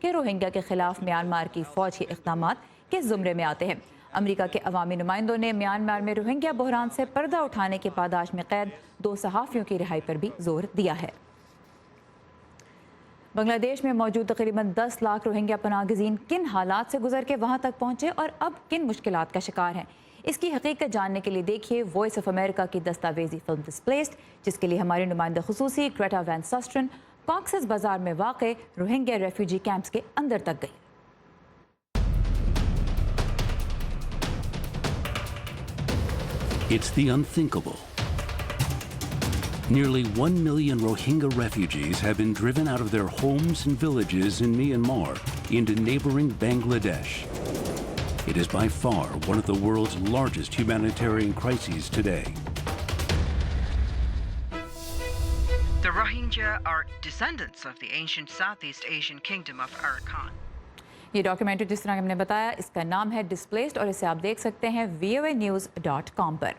کہ روہنگیا کے خلاف میانمار کی فوج کے اقدامات کس زمرے میں آتے ہیں۔ امریکہ کے عوامی نمائندوں نے میانمار میں روہنگیا بحران سے پردہ اٹھانے کی پاداش میں قید 2 صحافیوں کی رہائی پر بھی زور دیا ہے۔ بنگلہ دیش میں موجود تقریباً 10 لاکھ روہنگیا پناہ گزین کن حالات سے گزر کے وہاں تک پہنچے اور اب کن مشکلات کا شکار ہیں، اس کی حقیقت جاننے کے لیے دیکھیے وائس آف امریکہ کی دستاویزی فلم ڈسپلیسڈ، جس کے لیے ہماری نمائندہ خصوصی گریٹا وین سسٹرن کاکسس بازار میں واقع روہنگیا ریفیوجی کیمپس کے اندر تک گئی۔ It's the unthinkable. Nearly 1 million Rohingya refugees have been driven out of their homes and villages in Myanmar into neighboring Bangladesh. It is by far one of the world's largest humanitarian crises today. The Rohingya are descendants of the ancient Southeast Asian kingdom of Arakan. یہ documentary جس طرح ہم نے بتایا اس کا نام ہے displaced اور اسے آپ دیکھ سکتے ہیں voanews.com پر۔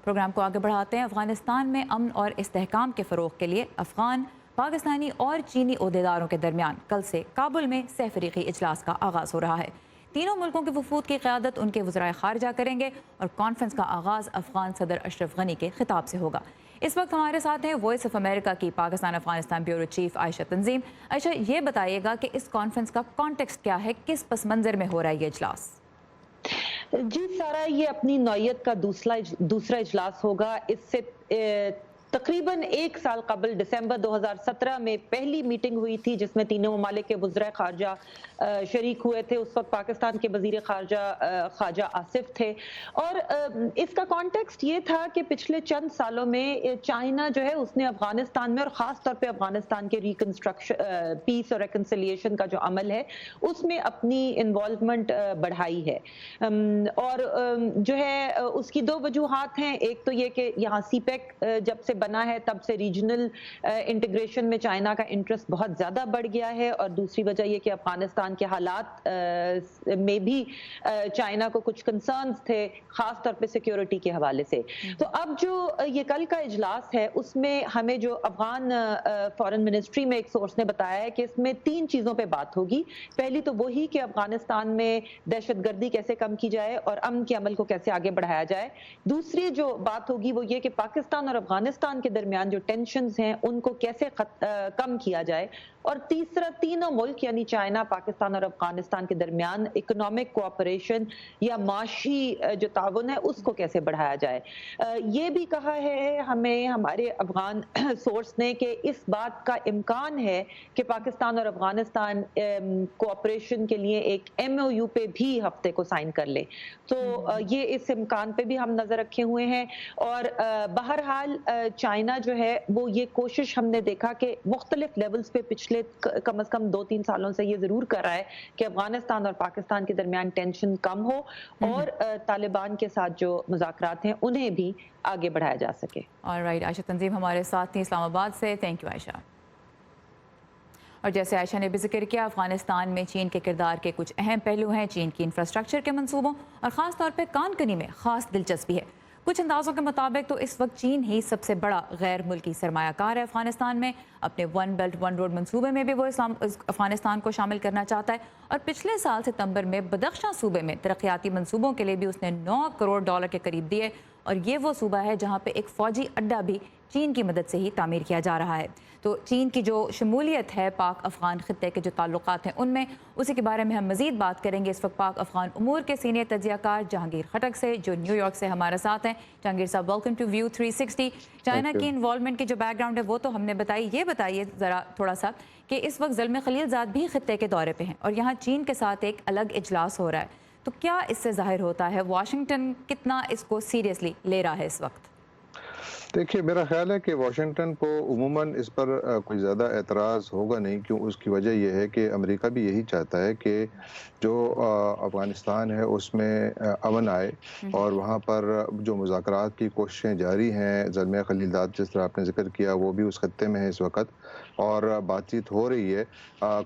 پروگرام کو آگے بڑھاتے ہیں۔ افغانستان میں امن اور استحکام کے فروغ کے لیے افغان، پاکستانی اور چینی عہدیداروں کے درمیان کل سے کابل میں سہ فریقی اجلاس کا آغاز ہو رہا ہے۔ تینوں ملکوں کے وفود کی قیادت ان کے وزرائے خارجہ کریں گے اور کانفرنس کا آغاز افغان صدر اشرف غنی کے خطاب سے ہوگا۔ اس وقت ہمارے ساتھ ہیں وائس آف امریکہ کی پاکستان افغانستان بیورو چیف عائشہ تنظیم۔ عائشہ، یہ بتائیے گا کہ اس کانفرنس کا کانٹیکسٹ کیا ہے، کس پس منظر میں ہو رہا ہے یہ اجلاس؟ جی سارا، یہ اپنی نوعیت کا دوسرا اجلاس ہوگا۔ اس سے تقریباً 1 سال قبل دسمبر 2017 میں پہلی میٹنگ ہوئی تھی جس میں تینوں ممالک کے وزراء خارجہ شریک ہوئے تھے۔ اس وقت پاکستان کے وزیر خارجہ خواجہ آصف تھے، اور اس کا کانٹیکسٹ یہ تھا کہ پچھلے چند سالوں میں چائنا جو ہے اس نے افغانستان میں اور خاص طور پہ افغانستان کے ریکنسٹرکشن، پیس اور ریکنسیلیشن کا جو عمل ہے اس میں اپنی انوالومنٹ بڑھائی ہے، اور جو ہے اس کی 2 وجوہات ہیں۔ ایک تو یہ کہ یہاں سی پیک جب سے بنا ہے تب سے ریجنل انٹیگریشن میں چائنا کا انٹرسٹ بہت زیادہ بڑھ گیا ہے، اور دوسری وجہ یہ کہ افغانستان کے حالات میں بھی چائنا کو کچھ کنسرنز تھے، خاص طور پہ سیکیورٹی کے حوالے سے۔ تو اب جو یہ کل کا اجلاس ہے اس میں ہمیں جو افغان فارن منسٹری میں ایک سورس نے بتایا ہے کہ اس میں 3 چیزوں پہ بات ہوگی۔ پہلی تو وہی کہ افغانستان میں دہشت گردی کیسے کم کی جائے اور امن کے عمل کو کیسے آگے بڑھایا جائے۔ دوسری جو بات ہوگی وہ یہ کہ پاکستان اور افغانستان کے درمیان جو ٹینشنز ہیں ان کو کیسے کم کیا جائے، اور تیسرا تینوں ملک یعنی چائنا، پاکستان اور افغانستان کے درمیان اکنامک کوآپریشن یا معاشی جو تعاون ہے اس کو کیسے بڑھایا جائے۔ یہ بھی کہا ہے ہمیں ہمارے افغان سورس نے کہ اس بات کا امکان ہے کہ پاکستان اور افغانستان کوآپریشن کے لیے ایک MOU پہ بھی ہفتے کو سائن کر لے، تو یہ اس امکان پہ بھی ہم نظر رکھے ہوئے ہیں۔ اور بہرحال چائنا جو ہے وہ یہ کوشش ہم نے دیکھا کہ مختلف لیولز پہ پچھلے کم از کم 2-3 سالوں سے یہ ضرور کر رہا ہے کہ افغانستان اور پاکستان کے درمیان ٹینشن کم ہو اور طالبان کے ساتھ جو مذاکرات ہیں انہیں بھی آگے بڑھایا جا سکے۔ آلرائٹ، عائشہ تنظیم ہمارے ساتھ تھی اسلام آباد سے، تھینک یو عائشہ۔ اور جیسے عائشہ نے بھی ذکر کیا، افغانستان میں چین کے کردار کے کچھ اہم پہلو ہیں۔ چین کی انفراسٹرکچر کے منصوبوں اور خاص طور پہ کان کنی میں خاص دلچسپی ہے۔ کچھ اندازوں کے مطابق تو اس وقت چین ہی سب سے بڑا غیر ملکی سرمایہ کار ہے افغانستان میں۔ اپنے ون بیلٹ ون روڈ منصوبے میں بھی وہ افغانستان کو شامل کرنا چاہتا ہے، اور پچھلے سال ستمبر میں بدخشاں صوبے میں ترقیاتی منصوبوں کے لیے بھی اس نے $9 کروڑ کے قریب دیے، اور یہ وہ صوبہ ہے جہاں پہ ایک فوجی اڈہ بھی چین کی مدد سے ہی تعمیر کیا جا رہا ہے۔ تو چین کی جو شمولیت ہے پاک افغان خطے کے جو تعلقات ہیں ان میں، اسی کے بارے میں ہم مزید بات کریں گے اس وقت پاک افغان امور کے سینئر تجزیہ کار جہانگیر خٹک سے، جو نیو یارک سے ہمارے ساتھ ہیں۔ جہانگیر صاحب، ویلکم ٹو ویو 360۔ چائنا کی انوالومنٹ کی جو بیک گراؤنڈ ہے وہ تو ہم نے بتائی، یہ بتائیے ذرا تھوڑا سا کہ اس وقت زلمے خلیل زاد بھی خطے کے دورے پہ ہیں اور یہاں چین کے ساتھ ایک الگ اجلاس ہو رہا ہے، تو کیا اس سے ظاہر ہوتا ہے واشنگٹن کتنا اس کو سیریسلی لے رہا ہے اس وقت؟ دیکھیے، میرا خیال ہے کہ واشنگٹن کو عموماً اس پر کوئی زیادہ اعتراض ہوگا نہیں، کیوں اس کی وجہ یہ ہے کہ امریکہ بھی یہی چاہتا ہے کہ جو افغانستان ہے اس میں امن آئے، اور وہاں پر جو مذاکرات کی کوششیں جاری ہیں، زلمے خلیل زاد جس طرح آپ نے ذکر کیا وہ بھی اس خطے میں ہے اس وقت، اور بات چیت ہو رہی ہے۔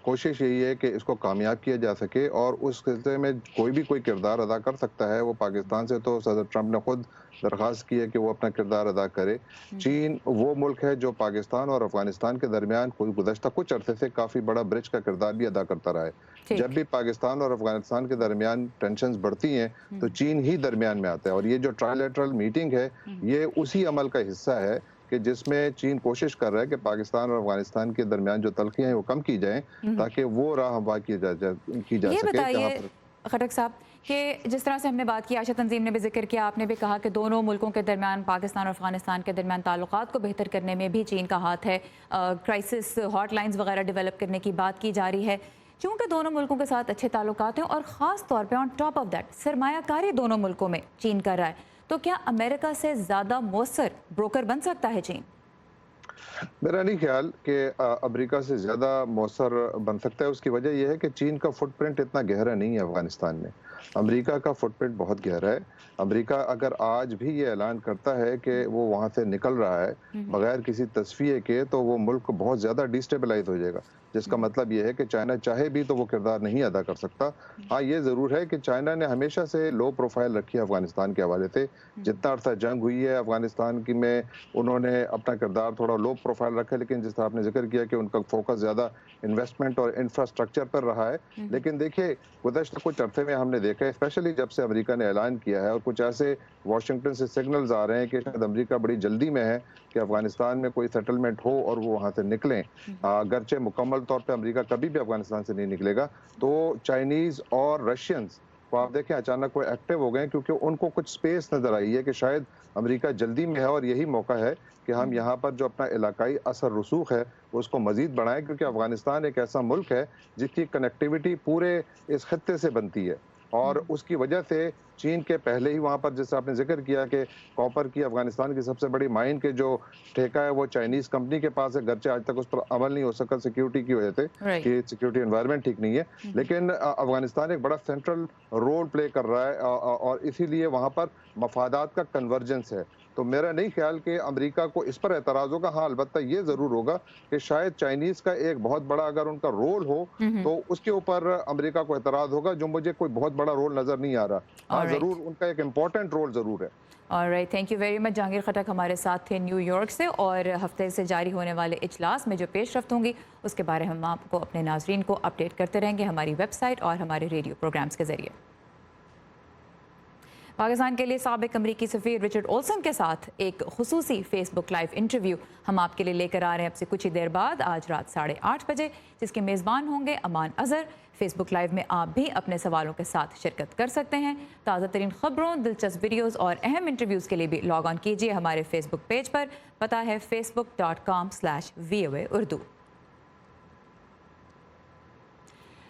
کوشش یہی ہے کہ اس کو کامیاب کیا جا سکے، اور اس خطے میں کوئی بھی کوئی کردار ادا کر سکتا ہے۔ وہ پاکستان سے تو صدر ٹرمپ نے خود درخواست کی ہے کہ وہ اپنا کردار ادا کرے. چین وہ ملک ہے جو پاکستان اور افغانستان کے درمیان کوئی گزشتہ کچھ عرصے سے کافی بڑا برج کا کردار بھی ادا کرتا رہا ہے. جب بھی پاکستان اور افغانستان کے درمیان ٹینشنز بڑھتی ہیں تو چین ہی درمیان میں آتا ہے, اور یہ جو ٹرائلیٹرل میٹنگ ہے یہ اسی عمل کا حصہ ہے کہ جس میں چین کوشش کر رہا ہے کہ پاکستان اور افغانستان کے درمیان جو تلخیاں ہیں وہ کم کی جائیں تاکہ وہ راہ ہموار کی جا سکے. یہ بتائیے خٹک صاحب کہ جس طرح سے ہم نے بات کی, عائشہ تنظیم نے بھی ذکر کیا, آپ نے بھی کہا کہ دونوں ملکوں کے درمیان, پاکستان اور افغانستان کے درمیان تعلقات کو بہتر کرنے میں بھی چین کا ہاتھ ہے, کرائسس ہاٹ لائنز وغیرہ ڈیولپ کرنے کی بات کی جا رہی ہے. چونکہ دونوں ملکوں کے ساتھ اچھے تعلقات ہیں اور خاص طور پہ آن ٹاپ آف دیٹ سرمایہ کاری دونوں ملکوں میں چین کر رہا ہے, تو کیا امریکہ سے زیادہ مؤثر بروکر بن سکتا ہے چین؟ میرا نہیں خیال کہ امریکہ سے زیادہ مؤثر بن سکتا ہے. اس کی وجہ یہ ہے کہ چین کا فٹ پرنٹ اتنا گہرا نہیں ہے افغانستان میں. امریکہ کا فٹ پرنٹ بہت گہرا ہے. امریکہ اگر آج بھی یہ اعلان کرتا ہے کہ وہ وہاں سے نکل رہا ہے بغیر کسی تصفیے کے, تو وہ ملک بہت زیادہ ڈیسٹیبلائز ہو جائے گا, جس کا مطلب یہ ہے کہ چائنا چاہے بھی تو وہ کردار نہیں ادا کر سکتا. ہاں یہ ضرور ہے کہ چائنا نے ہمیشہ سے لو پروفائل رکھی ہے افغانستان کے حوالے سے. جتنا عرصہ جنگ ہوئی ہے افغانستان کی میں انہوں نے اپنا کردار تھوڑا لو پروفائل رکھا, لیکن جس طرح آپ نے ذکر کیا کہ ان کا فوکس زیادہ انویسٹمنٹ اور انفراسٹرکچر پر رہا ہے. لیکن دیکھیے گزشتہ کچھ عرصے میں ہم نے دیکھا ہے, اسپیشلی جب سے امریکہ نے اعلان کیا ہے, اور کچھ ایسے واشنگٹن سے سگنلز آ رہے ہیں کہ شاید امریکہ بڑی جلدی میں ہے کہ افغانستان میں کوئی سیٹلمنٹ ہو اور وہ وہاں سے نکلیں. اگرچہ مکمل طور پہ امریکہ کبھی بھی افغانستان سے نہیں نکلے گا, تو چائنیز اور رشینز کو آپ دیکھیں اچانک وہ ایکٹیو ہو گئے کیونکہ ان کو کچھ سپیس نظر آئی ہے کہ شاید امریکہ جلدی میں ہے اور یہی موقع ہے کہ ہم یہاں پر جو اپنا علاقائی اثر رسوخ ہے اس کو مزید بڑھائیں, کیونکہ افغانستان ایک ایسا ملک ہے جس کی کنیکٹیوٹی پورے اس خطے سے بنتی ہے, اور اس کی وجہ سے چین کے پہلے ہی وہاں پر جیسے آپ نے ذکر کیا کہ کاپر کی افغانستان کی سب سے بڑی مائن کے جو ٹھیکہ ہے وہ چائنیز کمپنی کے پاس ہے, گرچہ آج تک اس پر عمل نہیں ہو سکا سیکیورٹی کی وجہ سے کہ سیکیورٹی انوائرمنٹ ٹھیک نہیں ہے, لیکن افغانستان ایک بڑا سینٹرل رول پلے کر رہا ہے اور اسی لیے وہاں پر مفادات کا کنورجنس ہے. تو میرا نہیں خیال کہ امریکہ کو اس پر اعتراض ہوگا. ہاں البتہ یہ ضرور ہوگا کہ شاید چائنیز کا ایک بہت بڑا اگر ان کا رول ہو تو اس کے اوپر امریکہ کو اعتراض ہوگا, جو مجھے کوئی بہت بڑا رول نظر نہیں آ رہا. ہاں ضرور ان کا ایک امپورٹنٹ رول ضرور ہے. All right, thank you very much. Jahangir Khattak ہمارے ساتھ تھے نیو یارک سے, اور ہفتے سے جاری ہونے والے اجلاس میں جو پیش رفت ہوں گی اس کے بارے ہم آپ کو اپنے ناظرین کو اپڈیٹ کرتے رہیں گے ہماری ویب سائٹ اور ہمارے ریڈیو پروگرامز کے ذریعے. پاکستان کے لیے سابق امریکی سفیر رچرڈ اولسن کے ساتھ ایک خصوصی فیس بک لائیو انٹرویو ہم آپ کے لیے لے کر آ رہے ہیں اب سے کچھ ہی دیر بعد, آج رات 8:30 بجے, جس کے میزبان ہوں گے امان اظہر. فیس بک لائیو میں آپ بھی اپنے سوالوں کے ساتھ شرکت کر سکتے ہیں. تازہ ترین خبروں, دلچسپ ویڈیوز اور اہم انٹرویوز کے لیے بھی لاگ آن کیجیے ہمارے فیس بک پیج پر. پتہ ہے facebook.com/VOA Urdu.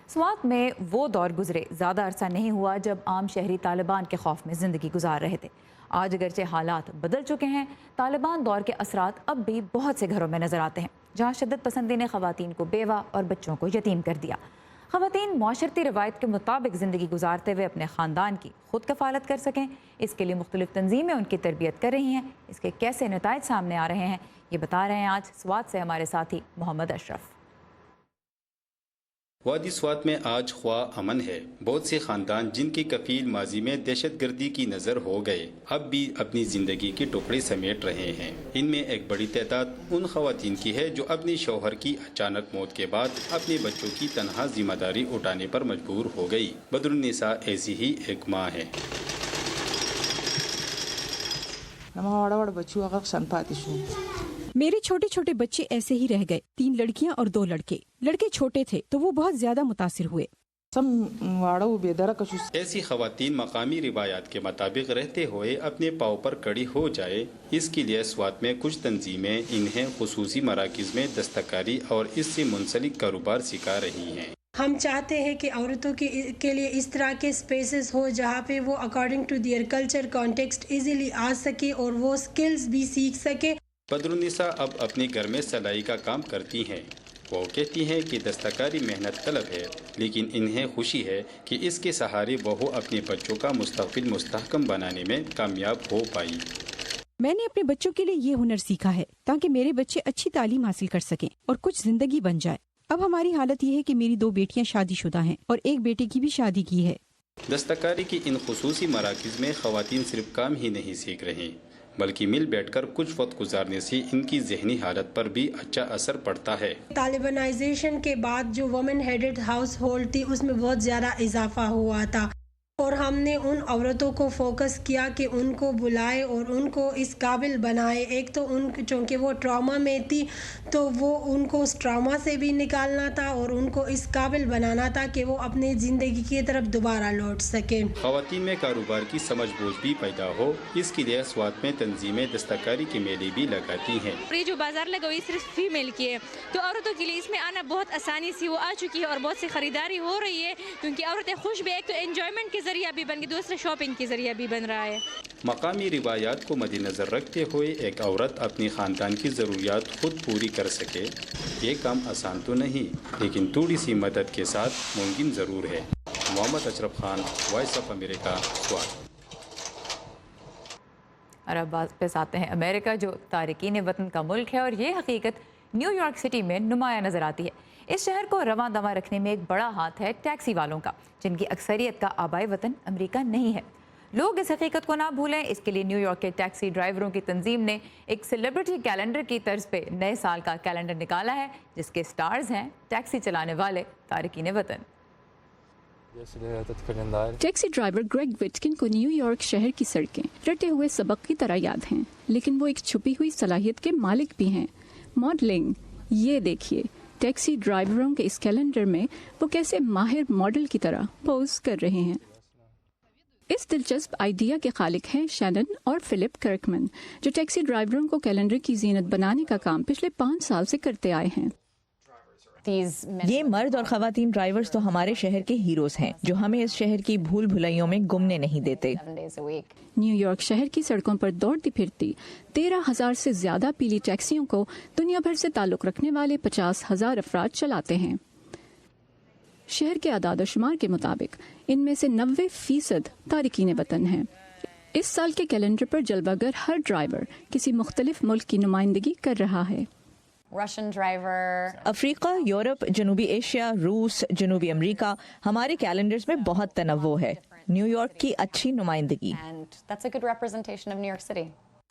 سوات میں وہ دور گزرے زیادہ عرصہ نہیں ہوا جب عام شہری طالبان کے خوف میں زندگی گزار رہے تھے. آج اگرچہ حالات بدل چکے ہیں, طالبان دور کے اثرات اب بھی بہت سے گھروں میں نظر آتے ہیں جہاں شدت پسندی نے خواتین کو بیوہ اور بچوں کو یتیم کر دیا. خواتین معاشرتی روایت کے مطابق زندگی گزارتے ہوئے اپنے خاندان کی خود کفالت کر سکیں, اس کے لیے مختلف تنظیمیں ان کی تربیت کر رہی ہیں. اس کے کیسے نتائج سامنے آ رہے ہیں یہ بتا رہے ہیں آج سوات سے ہمارے ساتھی محمد اشرف. وادی سوات میں آج خواہ امن ہے. بہت سے خاندان جن کی کفیل ماضی میں دہشت گردی کی نظر ہو گئے اب بھی اپنی زندگی کے ٹکڑے سمیٹ رہے ہیں. ان میں ایک بڑی تعداد ان خواتین کی ہے جو اپنے شوہر کی اچانک موت کے بعد اپنے بچوں کی تنہا ذمہ داری اٹھانے پر مجبور ہو گئی. بدرالنساء ایسی ہی ایک ماں ہے. میرے چھوٹے چھوٹے بچے ایسے ہی رہ گئے, 3 لڑکیاں اور 2 لڑکے. لڑکے چھوٹے تھے تو وہ بہت زیادہ متاثر ہوئے. ایسی خواتین مقامی روایات کے مطابق رہتے ہوئے اپنے پاؤں پر کڑی ہو جائے, اس کے لیے سوات میں کچھ تنظیمیں انہیں خصوصی مراکز میں دستکاری اور اس سے منسلک کاروبار سکھا رہی ہیں. ہم چاہتے ہیں کہ عورتوں کے لیے اس طرح کے اسپیسز ہو جہاں پہ وہ according to their culture context easily آ سکے اور وہ سکلز بھی سیکھ سکے. بدرالنساء اب اپنے گھر میں سلائی کا کام کرتی ہیں. وہ کہتی ہیں کہ دستکاری محنت طلب ہے, لیکن انہیں خوشی ہے کہ اس کے سہارے وہ اپنے بچوں کا مستقبل مستحکم بنانے میں کامیاب ہو پائی. میں نے اپنے بچوں کے لیے یہ ہنر سیکھا ہے تاکہ میرے بچے اچھی تعلیم حاصل کر سکیں اور کچھ زندگی بن جائے. اب ہماری حالت یہ ہے کہ میری 2 بیٹیاں شادی شدہ ہیں اور ایک بیٹے کی بھی شادی کی ہے. دستکاری کی ان خصوصی مراکز میں خواتین صرف کام ہی نہیں سیکھ رہی بلکہ مل بیٹھ کر کچھ وقت گزارنے سے ان کی ذہنی حالت پر بھی اچھا اثر پڑتا ہے. طالبانائزیشن کے بعد جو وومن ہیڈڈ ہاؤس ہولڈ تھی اس میں بہت زیادہ اضافہ ہوا تھا اور ہم نے ان عورتوں کو فوکس کیا کہ ان کو بلائے اور ان کو اس قابل بنائے. ایک تو ان چونکہ وہ ٹراما میں تھی تو وہ ان کو اس ٹراما سے بھی نکالنا تھا اور ان کو اس قابل بنانا تھا کہ وہ اپنی زندگی کی طرف دوبارہ لوٹ سکیں. خواتین میں کاروبار کی سمجھ بوجھ بھی پیدا ہو اس کے لیے سوات میں تنظیمیں دستکاری کے میلے بھی لگاتی ہیں. یہ جو بازار لگا ہوئی صرف فیمیل کی ہے تو عورتوں کے لیے اس میں آنا بہت آسانی سے وہ آ چکی ہے اور بہت سی خریداری ہو رہی ہے کیونکہ عورتیں خوش بھی ایک تو انجوائمنٹ کے ذریعہ بھی بن گئی دوسرے شاپنگ کے ذریعہ بھی بن رہا ہے. مقامی روایات کو مد نظر رکھتے ہوئے ایک عورت اپنی خاندان کی ضروریات خود پوری کر سکے یہ کام آسان تو نہیں لیکن تھوڑی سی مدد کے ساتھ ممکن ضرور ہے. Muhammad Ashraf Khan, voice of America, Swat. اور اب واپس آتے ہیں امریکہ جو تارکین وطن کا ملک ہے اور یہ حقیقت نیو یارک سٹی میں نمایاں نظر آتی ہے. اس شہر کو رواں دواں رکھنے میں ایک بڑا ہاتھ ہے ٹیکسی والوں کا جن کی اکثریت کا آبائی وطن امریکہ نہیں ہے. لوگ اس حقیقت کو نہ بھولیں اس کے لیے نیو یارک کے ٹیکسی ڈرائیوروں کی تنظیم نے ایک سیلیبریٹی کیلنڈر کی طرز پہ نئے سال کا کیلنڈر نکالا ہے جس کے سٹارز ہیں ٹیکسی چلانے والے تارکین وطن. ٹیکسی ڈرائیور گریگ وٹکن کو نیو یارک شہر کی سڑکیں رٹے ہوئے سبق کی طرح یاد ہیں لیکن وہ ایک چھپی ہوئی صلاحیت کے مالک بھی ہیں، ماڈلنگ. یہ دیکھیے ٹیکسی ڈرائیوروں کے اس کیلنڈر میں وہ کیسے ماہر ماڈل کی طرح پوز کر رہے ہیں. اس دلچسپ آئیڈیا کے خالق ہیں شینن اور فلپ کرکمن جو ٹیکسی ڈرائیوروں کو کیلنڈر کی زینت بنانے کا کام پچھلے 5 سال سے کرتے آئے ہیں. یہ مرد اور خواتین ڈرائیورز تو ہمارے شہر کے ہیروز ہیں جو ہمیں اس شہر کی بھول بھلائیوں میں گمنے نہیں دیتے. نیو یارک شہر کی سڑکوں پر دوڑتی پھرتی 13,000 سے زیادہ پیلی ٹیکسیوں کو دنیا بھر سے تعلق رکھنے والے 50,000 افراد چلاتے ہیں. شہر کے اعداد و شمار کے مطابق ان میں سے 90% تارکین وطن ہیں. اس سال کے کیلنڈر پر جلوہ گر ہر ڈرائیور کسی مختلف ملک کی نمائندگی کر رہا ہے. افریقہ، یورپ، جنوبی ایشیا، روس، جنوبی امریکہ. ہمارے کیلنڈرز میں بہت تنوع ہے. نیو یارک کی اچھی نمائندگی.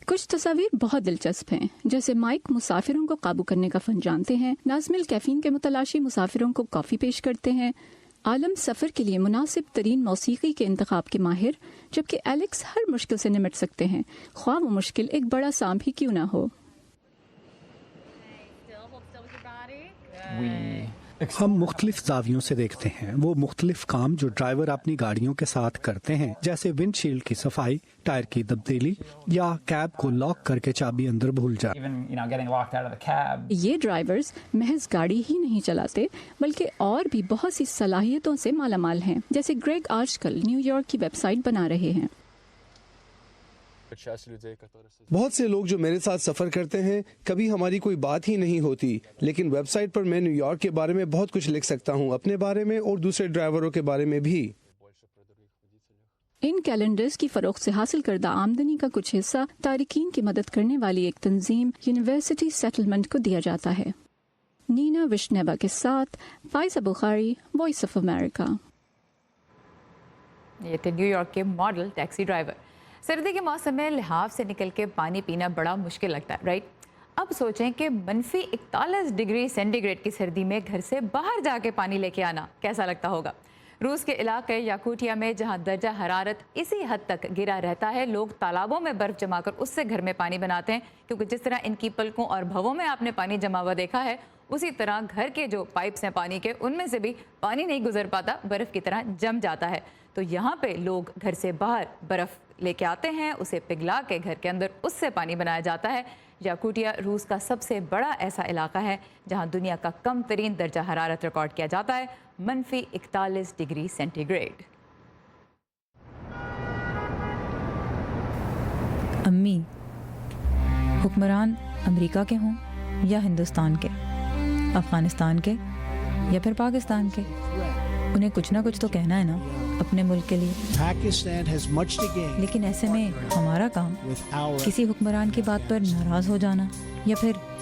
کچھ تصاویر بہت دلچسپ ہیں جیسے مائک مسافروں کو قابو کرنے کا فن جانتے ہیں، ناظم الکیفین کے متلاشی مسافروں کو کافی پیش کرتے ہیں، عالم سفر کے لیے مناسب ترین موسیقی کے انتخاب کے ماہر، جبکہ ایلیکس ہر مشکل سے نمٹ سکتے ہیں خواہ وہ مشکل ایک بڑا سانپ ہی کیوں نہ ہو. ہم مختلف زاویوں سے دیکھتے ہیں وہ مختلف کام جو ڈرائیور اپنی گاڑیوں کے ساتھ کرتے ہیں جیسے ونڈ شیلڈ کی صفائی، ٹائر کی تبدیلی یا کیب کو لاک کر کے چابی اندر بھول جائے. یہ ڈرائیورز محض گاڑی ہی نہیں چلاتے بلکہ اور بھی بہت سی صلاحیتوں سے مالا مال ہیں جیسے گریگ آج کل نیو یارک کی ویب سائٹ بنا رہے ہیں. بہت سے لوگ جو میرے ساتھ سفر کرتے ہیں کبھی ہماری کوئی بات ہی نہیں ہوتی لیکن ویب سائٹ پر میں نیو یارک کے بارے میں بہت کچھ لکھ سکتا ہوں، اپنے بارے میں اور دوسرے ڈرائیوروں کے بارے میں بھی. ان کیلنڈرز کی فروخت سے حاصل کردہ آمدنی کا کچھ حصہ تارکین کی مدد کرنے والی ایک تنظیم یونیورسٹی سیٹلمنٹ کو دیا جاتا ہے. نینا وشنیبا کے ساتھ فائزہ بخاری، وائس آف امریکہ. یہ تھے نیو یارک کے ماڈل ٹیکسی ڈرائیور. سردی کے موسم میں لحاف سے نکل کے پانی پینا بڑا مشکل لگتا ہے، رائٹ؟ اب سوچیں کہ -41 ڈگری سینٹی گریڈ کی سردی میں گھر سے باہر جا کے پانی لے کے آنا کیسا لگتا ہوگا. روس کے علاقے یاکوٹیا میں جہاں درجہ حرارت اسی حد تک گرا رہتا ہے، لوگ تالابوں میں برف جما کر اس سے گھر میں پانی بناتے ہیں کیونکہ جس طرح ان کی پلکوں اور بھووں میں آپ نے پانی جما ہوا دیکھا ہے اسی طرح گھر کے جو پائپس ہیں پانی کے ان میں سے بھی پانی نہیں گزر پاتا، برف کی طرح جم جاتا ہے. تو یہاں پہ لوگ گھر سے باہر برف لے کے آتے ہیں، اسے پگھلا کے گھر کے اندر اس سے پانی بنایا جاتا ہے. یاکوٹیا روس کا سب سے بڑا ایسا علاقہ ہے جہاں دنیا کا کم ترین درجہ حرارت ریکارڈ کیا جاتا ہے، -41 ڈگری سینٹی گریڈ. امی، حکمران امریکہ کے ہوں یا ہندوستان کے، افغانستان کے یا پھر پاکستان کے، انہیں کچھ نہ کچھ تو کہنا ہے نا اپنے ملک کے لیے. لیکن ایسے میں ہمارا کام کسی حکمران کی بات پر ناراض ہو جانا یا پھر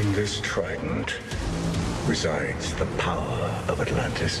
In this trident resides the power of Atlantis.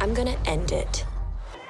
I'm gonna end it.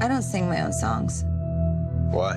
I don't sing my own songs. Why?